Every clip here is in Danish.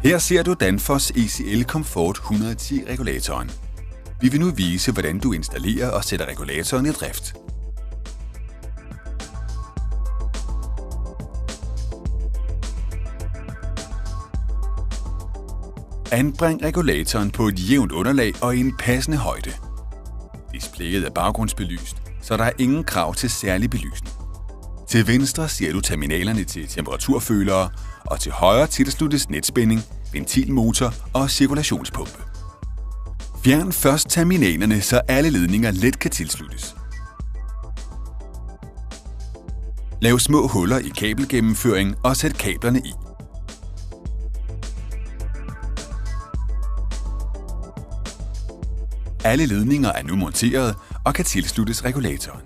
Her ser du Danfoss ECL Comfort 110 regulatoren. Vi vil nu vise, hvordan du installerer og sætter regulatoren i drift. Anbring regulatoren på et jævnt underlag og i en passende højde. Displayet er baggrundsbelyst, så der er ingen krav til særlig belysning. Til venstre ser du terminalerne til temperaturfølere, og til højre tilsluttes netspænding, ventilmotor og cirkulationspumpe. Fjern først terminalerne, så alle ledninger let kan tilsluttes. Lav små huller i kabelgennemføring og sæt kablerne i. Alle ledninger er nu monteret og kan tilsluttes regulatoren.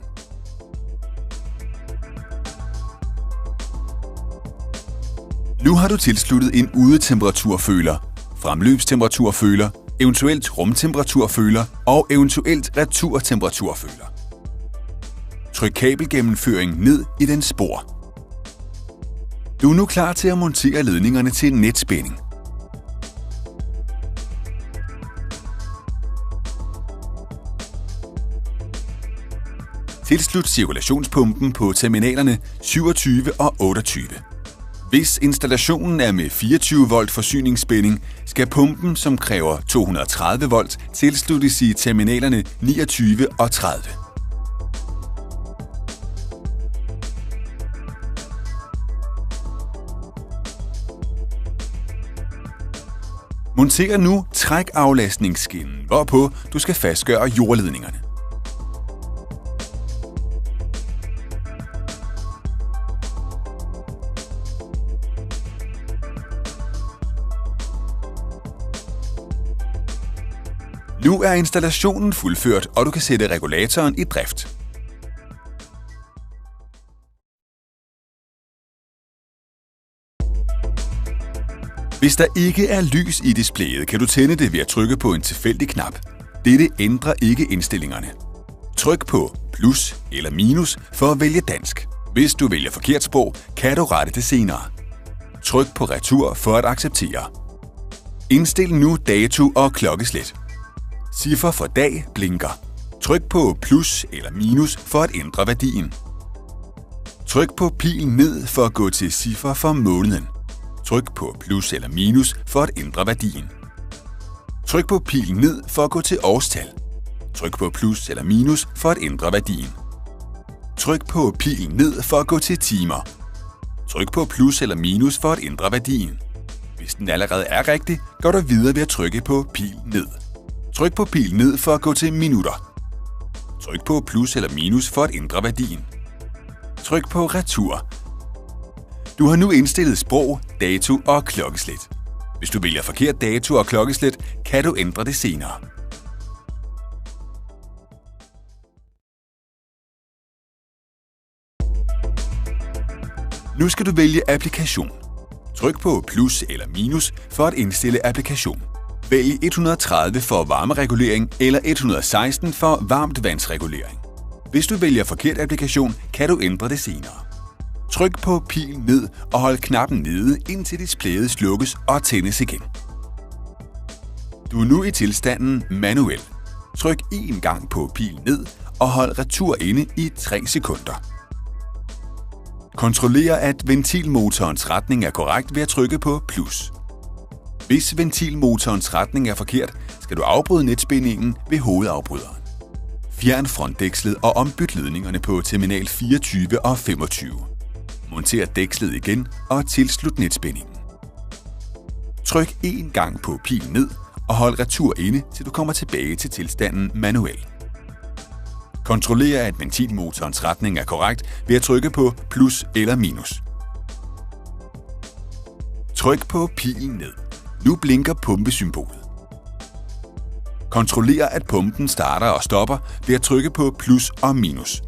Nu har du tilsluttet en udetemperaturføler, fremløbstemperaturføler, eventuelt rumtemperaturføler og eventuelt returtemperaturføler. Tryk kabelgennemføring ned i den spor. Du er nu klar til at montere ledningerne til netspænding. Tilslut cirkulationspumpen på terminalerne 27 og 28. Hvis installationen er med 24 volt forsyningsspænding, skal pumpen, som kræver 230 volt, tilsluttes i terminalerne 29 og 30. Monter nu trækaflastningsskinnen, hvorpå du skal fastgøre jordledningerne. Nu er installationen fuldført, og du kan sætte regulatoren i drift. Hvis der ikke er lys i displayet, kan du tænde det ved at trykke på en tilfældig knap. Dette ændrer ikke indstillingerne. Tryk på plus eller minus for at vælge dansk. Hvis du vælger forkert sprog, kan du rette det senere. Tryk på retur for at acceptere. Indstil nu dato og klokkeslæt. Ciffer for dag blinker. Tryk på plus eller minus for at ændre værdien. Tryk på pil ned for at gå til ciffer for måneden. Tryk på plus eller minus for at ændre værdien. Tryk på pil ned for at gå til årstal. Tryk på plus eller minus for at ændre værdien. Tryk på pil ned for at gå til timer. Tryk på plus eller minus for at ændre værdien. Hvis den allerede er rigtig, går du videre ved at trykke på pil ned. Tryk på pil ned for at gå til minutter. Tryk på plus eller minus for at ændre værdien. Tryk på retur. Du har nu indstillet sprog, dato og klokkeslæt. Hvis du vælger forkert dato og klokkeslæt, kan du ændre det senere. Nu skal du vælge applikation. Tryk på plus eller minus for at indstille applikation. Vælg 130 for varmeregulering eller 116 for varmtvandsregulering. Hvis du vælger forkert applikation, kan du ændre det senere. Tryk på pil ned og hold knappen nede, indtil displayet slukkes og tændes igen. Du er nu i tilstanden manuel. Tryk én gang på pil ned og hold retur inde i 3 sekunder. Kontroller, at ventilmotorens retning er korrekt ved at trykke på plus. Hvis ventilmotorens retning er forkert, skal du afbryde netspændingen ved hovedafbryderen. Fjern frontdækslet og ombyt ledningerne på terminal 24 og 25. Monter dækslet igen og tilslut netspændingen. Tryk én gang på pil ned og hold retur inde, til du kommer tilbage til tilstanden manuel. Kontroller, at ventilmotorens retning er korrekt ved at trykke på plus eller minus. Tryk på pil ned. Nu blinker pumpesymbolet. Kontroller, at pumpen starter og stopper ved at trykke på plus og minus.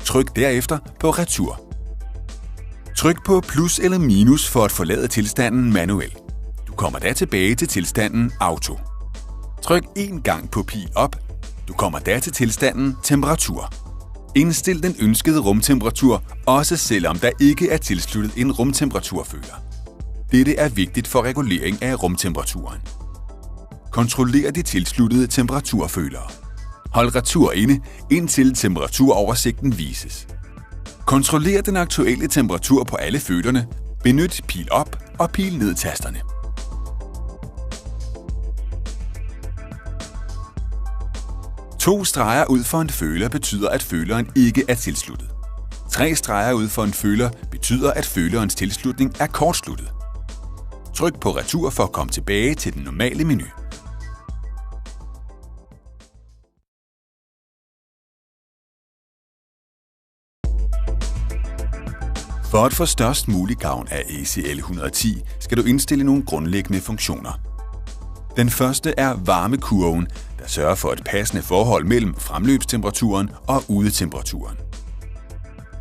Tryk derefter på retur. Tryk på plus eller minus for at forlade tilstanden manuel. Du kommer da tilbage til tilstanden auto. Tryk én gang på pil op. Du kommer da til tilstanden temperatur. Indstil den ønskede rumtemperatur, også selvom der ikke er tilsluttet en rumtemperaturføler. Dette er vigtigt for regulering af rumtemperaturen. Kontroller de tilsluttede temperaturfølere. Hold retur inde, indtil temperaturoversigten vises. Kontroller den aktuelle temperatur på alle følerne. Benyt pil op og pil ned tasterne. To streger ud for en føler betyder, at føleren ikke er tilsluttet. 3 streger ud for en føler betyder, at følerens tilslutning er kortsluttet. Tryk på retur for at komme tilbage til den normale menu. For at få størst mulig gavn af ACL 110 skal du indstille nogle grundlæggende funktioner. Den første er varmekurven, der sørger for et passende forhold mellem fremløbstemperaturen og udetemperaturen.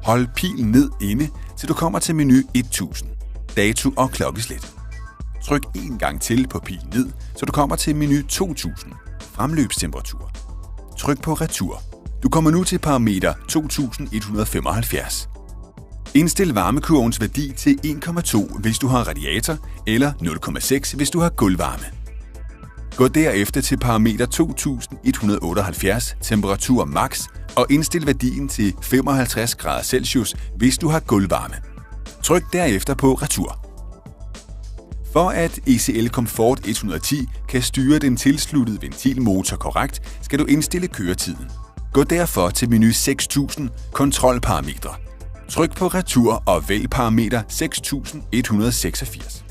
Hold pil ned inde, til du kommer til menu 1000, dato og klokkeslæt. Tryk en gang til på pil ned, så du kommer til menu 2000, fremløbstemperatur. Tryk på retur. Du kommer nu til parameter 2175. Indstil varmekurvens værdi til 1,2 hvis du har radiator, eller 0,6 hvis du har gulvvarme. Gå derefter til parameter 2178, temperatur max, og indstil værdien til 55 grader Celsius, hvis du har gulvvarme. Tryk derefter på retur. For at ECL Comfort 110 kan styre den tilsluttede ventilmotor korrekt, skal du indstille køretiden. Gå derfor til menu 6000, kontrolparametre. Tryk på retur og vælg parameter 6186.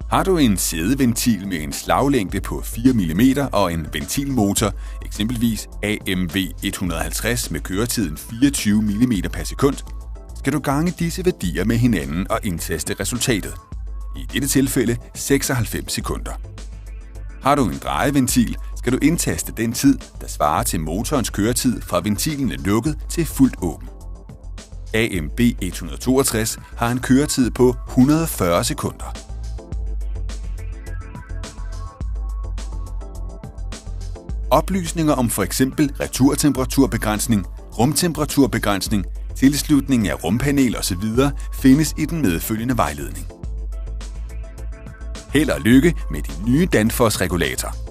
Har du en sædeventil med en slaglængde på 4 mm og en ventilmotor, eksempelvis AMV 150 med køretiden 24 mm per sekund, skal du gange disse værdier med hinanden og indtaste resultatet. I dette tilfælde 96 sekunder. Har du en drejeventil, skal du indtaste den tid, der svarer til motorens køretid fra ventilen er lukket til fuldt åben. AMB 162 har en køretid på 140 sekunder. Oplysninger om f.eks. returtemperaturbegrænsning, rumtemperaturbegrænsning, tilslutning af rumpanel osv. findes i den medfølgende vejledning. Held og lykke med din nye Danfoss regulator.